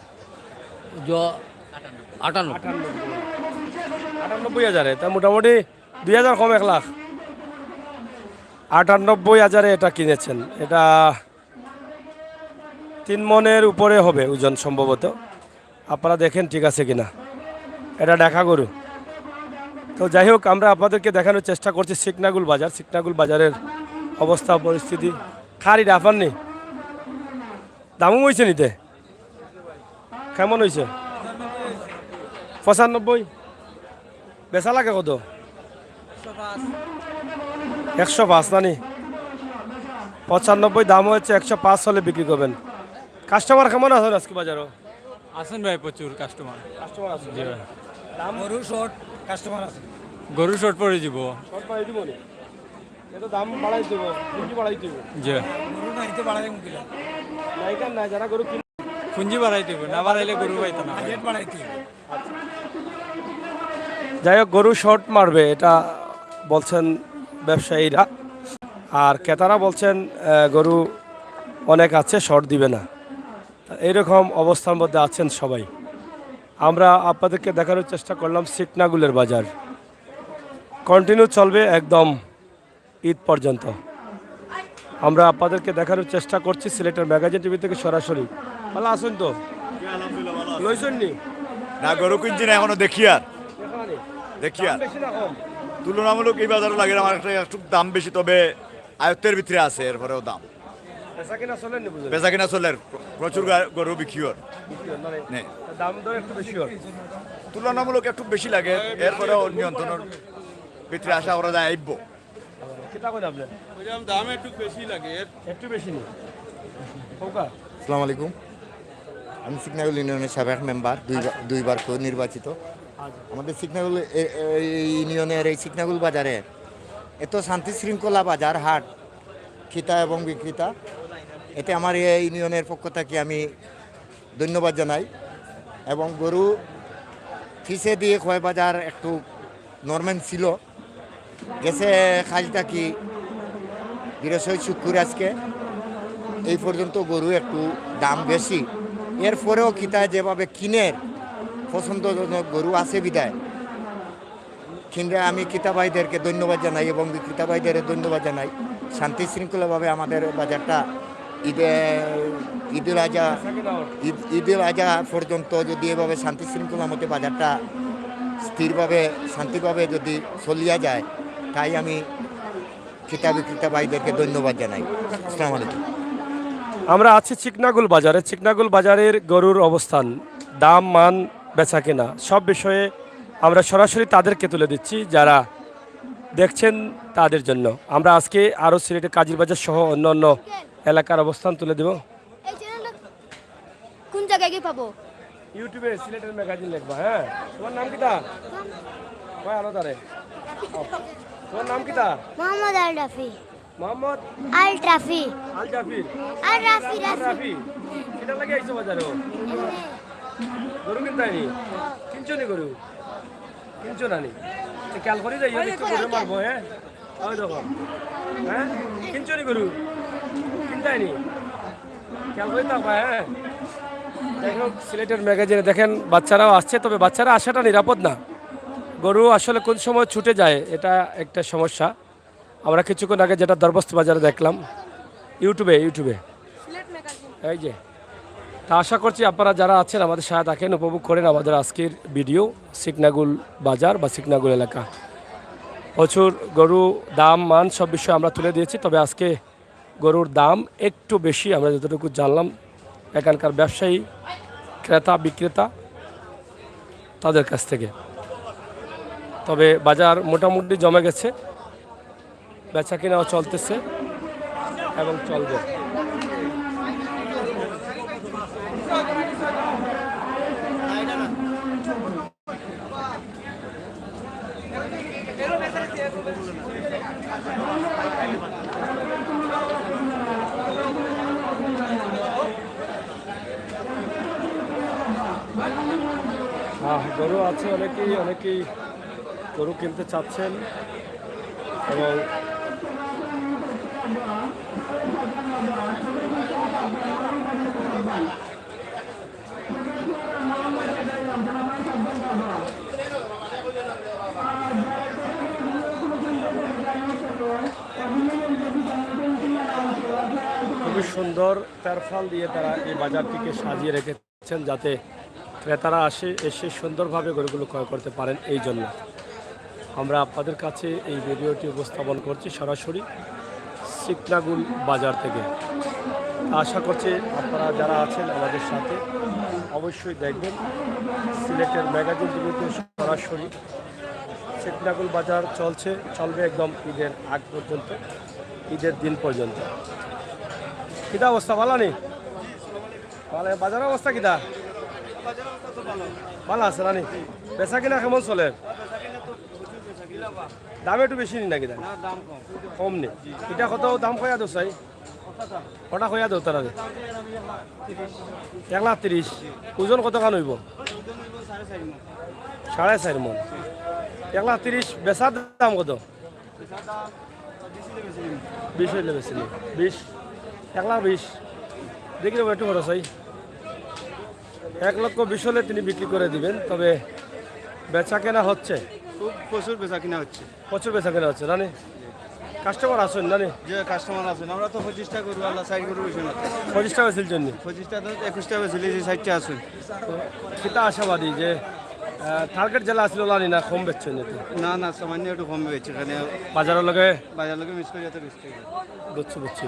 98,000, তা মোটামুটি 2,000 কম, 1,00,000। 98,000 এটা কিনেছেন। এটা 3 মনের উপরে হবে ওজন সম্ভবত, আপনারা দেখেন ঠিক আছে কিনা। এটা দেখা গরু। তো যাই হোক, আমরা আপনাদেরকে দেখানোর চেষ্টা করছি চিকনাগুল বাজারের অবস্থা পরিস্থিতি। খারি ডাফার নেই, দামও হয়েছে নিতে, কেমন হয়েছে? 95, বেচা লাগে কত? 105 নানি, 95 দাম হচ্ছে, 105 হলে বিক্রি করবেন। কাস্টমার কেমন আছেন আজকে বাজারও? আছেন ভাই, প্রচুর কাস্টমার আছে। জি ভাই, দাম গরু শর্ট, কাস্টমার আছে, গরু শর্ট পরে যাব, শর্ট পাই দিব নি, এটা দাম বাড়াই দিব, পুঁজি বাড়াই দিব। জি গরু নাইতে বাড়াই মুকিলা নাইকার না, যারা গরু কিনে পুঁজি বাড়াই দিব, না বাড়াইলে গরু পাইতো না। রেট বাড়াই দিব। যাই হোক, গরু শর্ট মারবে এটা বলছেন ব্যবসায়ীরা, আর ক্রেতারা বলছেন গরু অনেক আছে, শর্ট দিবে না। এইরকম অবস্থার মধ্যে আছেন সবাই। আমরা আপনাদেরকে দেখানোর চেষ্টা করলাম চিকনাগুলের বাজার, কন্টিনিউ চলবে একদম ঈদ পর্যন্ত। আমরা আপনাদেরকে দেখানোর চেষ্টা করছি সিলেটের ম্যাগাজিন টিভি থেকে সরাসরি। ভালো আছেন তো? লইছেন নি? না গরু কিনছি না এখনো, দেখি আর তুলনামূলক এই বাজারে লাগে আমার একটু দাম বেশি, তবে আয়ত্তের ভিতরে আছে, এরপরেও দাম বেচা কিনা চলে, প্রচুর গরু বিক্রি হয়, দাম দর একটু বেশি হয়, তুলনামূলক একটু বেশি লাগে, এরপরেও নিয়ন্ত্রণের ভিতরে আসা ওরা যায় আইব। দাম একটু বেশি লাগে, একটু বেশি নেই। আসসালামু আলাইকুম, আমি সিকনাগুল ইউনিয়নের সাবেক মেম্বার, দুইবার নির্বাচিত। আমাদের সিকনাগুল ইউনিয়নের এই সিকনাগুল বাজারে এত শান্তি শৃঙ্খলা বাজার হাট, ক্রেতা এবং বিক্রেতা, এতে আমার এই ইউনিয়নের পক্ষ থেকে আমি ধন্যবাদ জানাই। এবং গরু ফিসে দিয়ে খয় বাজার একটু নর্মাল ছিল, গেছে খালটা কি বৃহস্পতি শুক্র, আজকে এই পর্যন্ত গরু একটু দাম বেশি, এরপরেও ক্রেতায় যেভাবে কিনের পছন্দজনক গরু আছে বিদায় কিনলে আমি ক্রেতা ভাইদেরকে ধন্যবাদ জানাই এবং বিক্রেতা ভাইদের ধন্যবাদ জানাই। শান্তি শৃঙ্খলাভাবে আমাদের বাজারটা ঈদুল আজহা ঈদুল আজহা পর্যন্ত যদি এভাবে শান্তি শৃঙ্খলার মধ্যে বাজারটা স্থিরভাবে শান্তিভাবে যদি চলিয়া যায়, তাই আমি ক্রেতা বিক্রেতা ভাইদেরকে ধন্যবাদ জানাই। আসসালামু আলাইকুম। আমরা আছি চিকনাগুল বাজারে। চিকনাগুল বাজারের গরুর অবস্থান, দাম, মান, বেচা কেনা সব বিষয়ে আমরা সরাসরি তাদেরকে তুলে দিচ্ছি যারা দেখছেন তাদের জন্য। আমরা আজকে আরও সিলেটের কাজীর বাজার সহ অন্য অন্য এলাকার অবস্থান তুলে দেব। এই চ্যানেলটা কোন জায়গায় গিয়ে পাবো? ইউটিউবে সিলেটের ম্যাগাজিন লিখবা। হ্যাঁ, তোমার নাম কিতা? ভাই আলো তারে। তোমার নাম কিতা? মোহাম্মদ আল রাফি। মোহাম্মদ আল রাফি। আল জাফির। আল রাফি। রাফি কিটা লাগে আইছো বাজারে? গরু কিনতে আইনি? কিনছো নি গরু? কিনছো না নি? খেয়াল করে যাই একটু গরু মারবো। হ্যাঁ, ওই দেখো। হ্যাঁ, কিনছো নি গরু? কিনতে আইনি? খেয়াল করে থাকবা। হ্যাঁ, যাই হোক, সিলেটের ম্যাগাজিনে দেখেন বাচ্চারাও আসছে, তবে বাচ্চারা আসাটা নিরাপদ না। গরু আসলে কোন সময় ছুটে যায়, এটা একটা সমস্যা। আমরা কিছুক্ষণ আগে যেটা দরবস্ত বাজারে দেখলাম ইউটিউবে এই যে, তা আশা করছি আপনারা যারা আছেন আমাদের সাথে থাকেন, উপভোগ করেন আমাদের আজকের ভিডিও। চিকনাগুল বাজার বা চিকনাগুল এলাকা, প্রচুর গরু, দাম, মান সব বিষয়ে আমরা তুলে দিয়েছি। তবে আজকে গরুর দাম একটু বেশি আমরা যতটুকু জানলাম এখানকার ব্যবসায়ী, ক্রেতা বিক্রেতা তাদের কাছ থেকে। তবে বাজার মোটামুটি জমে গেছে, বেচা কিনাও চলতেছে এবং চলবে। গরু আছে অনেকেই গরু কিনতে চাচ্ছেন এবং খুবই সুন্দর তারফাল দিয়ে তারা এই বাজারটিকে সাজিয়ে রেখেছেন যাতে ক্রেতারা এসে সুন্দরভাবে গরুগুলো ক্রয় করতে পারেন। এই জন্য আমরা আপনাদের কাছে এই ভিডিওটি উপস্থাপন করছি সরাসরি চিকনাগুল বাজার থেকে। আশা করছি আপনারা যারা আছেন আমাদের সাথে অবশ্যই দেখবেন সিলেটের ম্যাগাজিন টিভিতে সরাসরি চিকনাগুল বাজার চলবে একদম ঈদের আগ পর্যন্ত, ঈদের দিন পর্যন্ত। কিতা অবস্থা ভালো নেই? বাজারের অবস্থা কিতা? ভালো আছে রানি? বেচা কিনা কেমন চলে? দাম একটু বেশি নি নাকি? দাম কম নেই। এটা কত দাম কয়া দো চাই? কটা কয়া দো তারা? 1,30,000। ওজন কত খান হইব? 4.5 মন। 1,30,000 বেচার দাম কত? 20 হইলে বেশি নেই। 20, 1,20,000 দেখি দেবো একটু খরচ হয়। 1,20,000 হলে তিনি বিক্রি করে দিবেন। তবে বেচা কেনা হচ্ছে, প্রচুর বেচা কিনা হচ্ছে। প্রচুর বেচা কেনা হচ্ছে রানি? কাস্টমার আসুন নানি? যে কাস্টমার আছেন, আমরা তো 25টা গরু, আল্লাহ 60 গরু বেশি না। 25 টাকা ছিল জন্য? 25টা তো 21টা বেশি, 60টা আসুন। কিতা আশাবাদী যে টার্গেট জেলা আসলে লানি না কম বেচছেন? না সামান্য একটু কম বেচছে এখানে। বাজারের লগে মিস করে যেতে বেশি বুঝছি।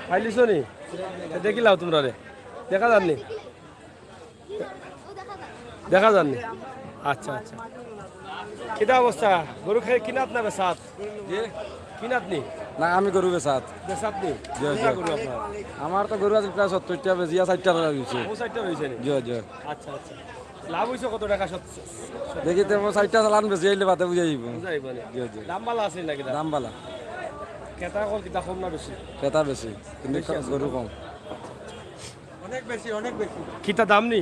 ফাইলিস নি দেখিলাও তোমরা রে? দেখা যাননি? আচ্ছা। কিতা অবস্থা? গরু খেয়ে কিনাত না বেসাত? কিনাত নি? না, আমি গরু বেসাত। বেসাত নি? গরু আপনার? আমার তো গরু আছে প্রায় 70টা, বেজিয়া 60টা হয়েছে। 60টা হয়েছে নি? আচ্ছা। লাভ হয়েছে কত টাকা? দেখি তো 60টা চালান বেশি আইলে বাতে বুঝাই দাম ভালো আছে নাকি? দাম বালা। ক্রেতা কল কিতা কম না বেশি? ক্রেতা বেশি কিন্তু গরু কম। অনেক বেশি। কিতা দাম নি?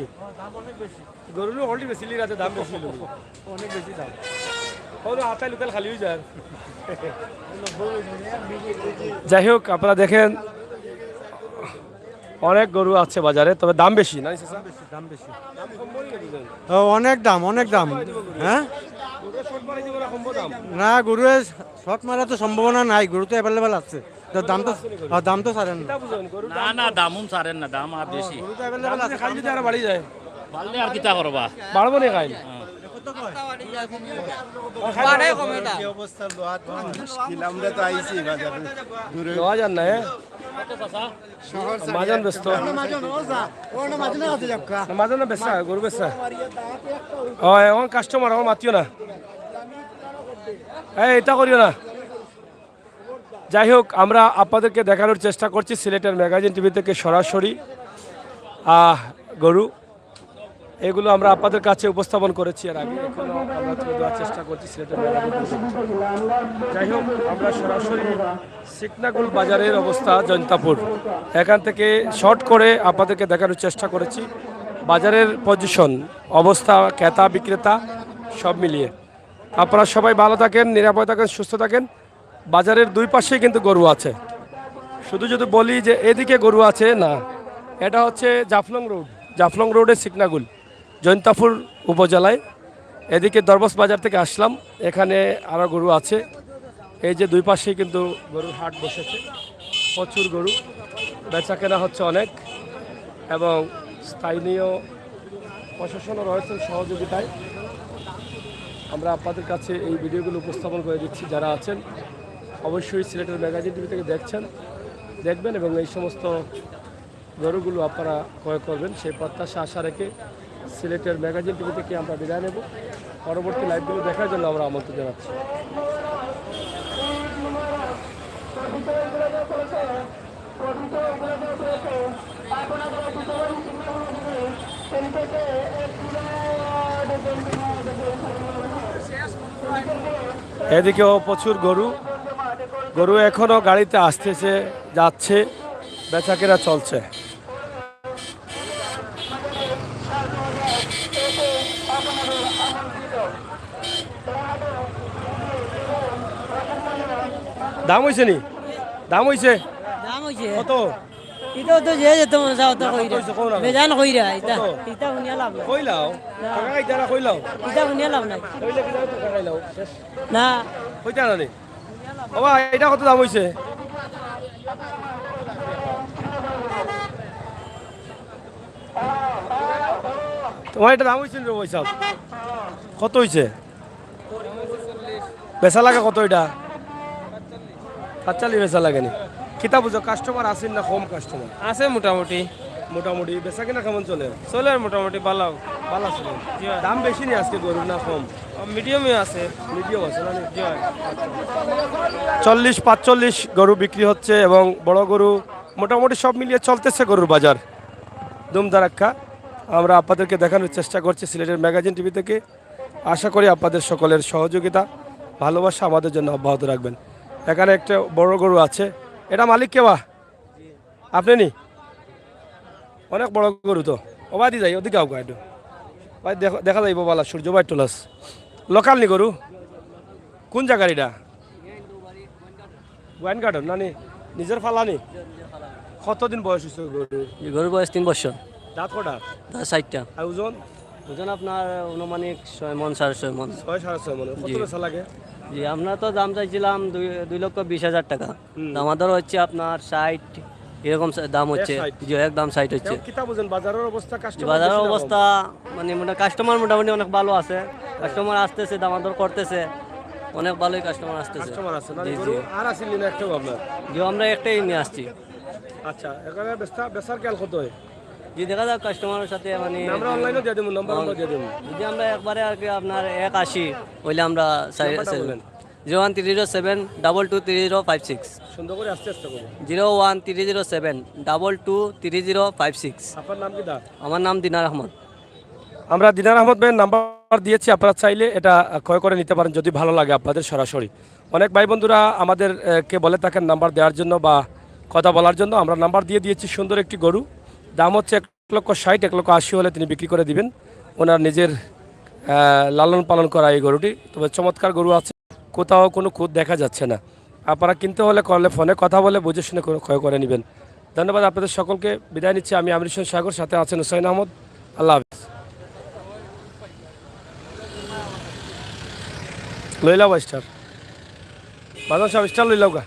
গরু অলরেডি বেশি রাতে দাম বেশি, অনেক বেশি দাম। আতাই লোকাল খালি হয়ে যায়। যাই হোক, আপনারা দেখেন অনেক গরু আছে বাজারে, তবে দাম বেশি না? দাম বেশি। অনেক দাম, অনেক দাম। হ্যাঁ, না গরু শর্ট মারা তো সম্ভাবনা নাই, গরু তো অ্যাভেলেবেল আছে। তো দাম তো ছাড়েন না। না না দামও ছাড়েন না, দাম আর বেশি। গরু তো অ্যাভেলেবেল আছে। খাই যদি আর বাড়ি যায়, পারলে আর কিতা করবা? বাড়বো না খাই। আমরা তো আইছি বাজারে দেওয়া যান না, মাজন ব্যস্ত, মাজন না বেচা, গরু বেচা। ও এখন কাস্টমার, এখন মাতিও না, এটা করিও না। যাই হোক, আমরা আপনাদেরকে দেখানোর চেষ্টা করছি সিলেটের ম্যাগাজিন টিভি থেকে সরাসরি গরু, এগুলো আমরা আপনাদের কাছে উপস্থাপন করেছি এর আগে, এখনো আমরা তুলে দেওয়ার চেষ্টা করছি সিলেটের ম্যাগাজিন টিভি। যাই হোক, আমরা সরাসরি সিকনাগুল বাজারের অবস্থা জৈন্তাপুর, এখান থেকে শর্ট করে আপনাদেরকে দেখানোর চেষ্টা করেছি বাজারের পজিশন, অবস্থা, ক্রেতা বিক্রেতা সব মিলিয়ে। আপনারা সবাই ভালো থাকেন, নিরাপদ থাকেন, সুস্থ থাকেন। বাজারের দুই পাশেই কিন্তু গরু আছে, শুধু যদি বলি যে এদিকে গরু আছে না, এটা হচ্ছে জাফলং রোড, জাফলং রোডে সিকনাগুল, জৈন্তাপুর উপজেলায়। এদিকে দরবস বাজার থেকে আসলাম, এখানে আরও গরু আছে। এই যে দুই পাশেই কিন্তু গরুর হাট বসেছে, প্রচুর গরু, বেচা কেনা হচ্ছে অনেক, এবং স্থানীয় প্রশাসনও রয়েছেন সহযোগিতায়। আমরা আপনাদের কাছে এই ভিডিওগুলো উপস্থাপন করে দিচ্ছি। যারা আছেন অবশ্যই সিলেটের ম্যাগাজিন টিভি থেকে দেখবেন এবং এই সমস্ত গরুগুলো আপনারা ক্রয় করবেন, সেই প্রত্যাশা আশা রেখে সিলেটের ম্যাগাজিন টিভি থেকে আমরা বিদায় নেব। পরবর্তী লাইভগুলো দেখার জন্য আমরা আমন্ত্রণ জানাচ্ছি। এদিকেও প্রচুর গরু এখনো গাড়িতে আসতেছে, যাচ্ছে, বেচাকেনা চলছে। দাম হয়েছে নি? দাম হয়েছে কত? এটা তো যে যেত মনে যাও তো কইরা বেজান কইরা এটা এটা উনিয়া লাভ নাই কইলাও টাকা ইতারা কইলাও এটা উনিয়া লাভ নাই কইলে কি দাও টাকা লাও না কইতা না নি বাবা এটা কত দাম হইছে? তোমার এটা দাম হইছে রে পয়সা কত হইছে? বেচা লাগে কত? এটা ৪৫ বেচা লাগে নি? কিতা বুঝো কাস্টমার আছেন না কম কাস্টমার আছে? মোটামুটি মোটামুটি বেচা কিনা কেমন চলে? চলে মোটামুটি ভালো ভালো আছে। দাম বেশি নি আজকে গরু না কম? মিডিয়ামে আছে। মিডিয়াম আছে না? ৪০-৪৫ গরু বিক্রি হচ্ছে এবং বড় গরু মোটামুটি সব মিলিয়ে চলতেছে গরুর বাজার ধুমধারাক্কা। আমরা আপনাদেরকে দেখানোর চেষ্টা করছি সিলেটের ম্যাগাজিন টিভি থেকে। আশা করি আপনাদের সকলের সহযোগিতা ভালোবাসা আমাদের জন্য অব্যাহত রাখবেন। এখানে একটা বড় গরু আছে, এটা মালিক কেবা? আপনি নি? অনেক বড় গরু তো ওবা দি যাই ওদিকে আউকা একটু ভাই দেখা যাইব বালা সূর্য ভাই টলাস লোকাল নি গরু? কোন জায়গার এটা? গোয়াইন গার্ডেন না নি নিজের ফালা নি? কতদিন বয়স হয়েছে গরু? গরুর বয়স 3 বছর। দাঁত কটা? দাঁত 60টা। আর ওজন? ওজন আপনার অনুমানিক 6 মণ 6.5 মণ। 6.5 মণ। কত বেচা লাগে? জি আমরা তো দাম চাইছিলাম 2,20,000 টাকা, আমাদের হচ্ছে আপনার 60 এরকম দাম হচ্ছে। জি একদম 60 হচ্ছে। কিতা বুঝেন বাজারের অবস্থা? কাস্টমার বাজারের অবস্থা মানে কাস্টমার মোটামুটি অনেক ভালো আছে, কাস্টমার আসতেছে, দামাদর করতেছে, অনেক ভালোই কাস্টমার আসতেছে। কাস্টমার আছে না গরু আর আসিল না একটাও আপনার? জি আমরা একটাই নিয়ে আসছি। আচ্ছা এখানে বেচার কাল কত হয়? জি দেখা যাক কাস্টমারের সাথে মানে আমরা অনলাইনে দিয়ে দেব, নাম্বার আমরা দিয়ে দেব। যদি আমরা একবারে আর কি আপনার 180 হইলে আমরা 01307223056 সুন্দর করে আস্তে আস্তে করুন। 01307223056। আপনার নাম কি দা? আমার নাম দিনার আহমদ। আমরা দিনার আহমদ ভাইয়ের নাম্বার দিয়েছি, আপনারা চাইলে এটা ক্রয় করে নিতে পারেন যদি ভালো লাগে আপনাদের সরাসরি। অনেক ভাই বন্ধুরা আমাদেরকে বলে থাকেন নাম্বার দেওয়ার জন্য বা কথা বলার জন্য, আমরা নাম্বার দিয়ে দিয়েছি। সুন্দর একটি গরু, দাম হচ্ছে 1,60,000 1,80,000 হলে তিনি বিক্রি করে দিবেন, ওনার নিজের লালন পালন করা এই গরুটি। তবে চমৎকার গরু আছে, কোথাও কোনো খুঁত দেখা যাচ্ছে না। আপনারা কিনতে হলে করলে ফোনে কথা বলে বুঝে শুনে ক্রয় করে নেবেন। ধন্যবাদ আপনাদের সকলকে, বিদায় নিচ্ছি। আমি আমির হোসেন সাগর, সাথে আছেন হুসাইন আহমদ। আল্লাহ হাফিজ। লইলাও স্টার বাদন সাহেব, স্টার লইলাও গা।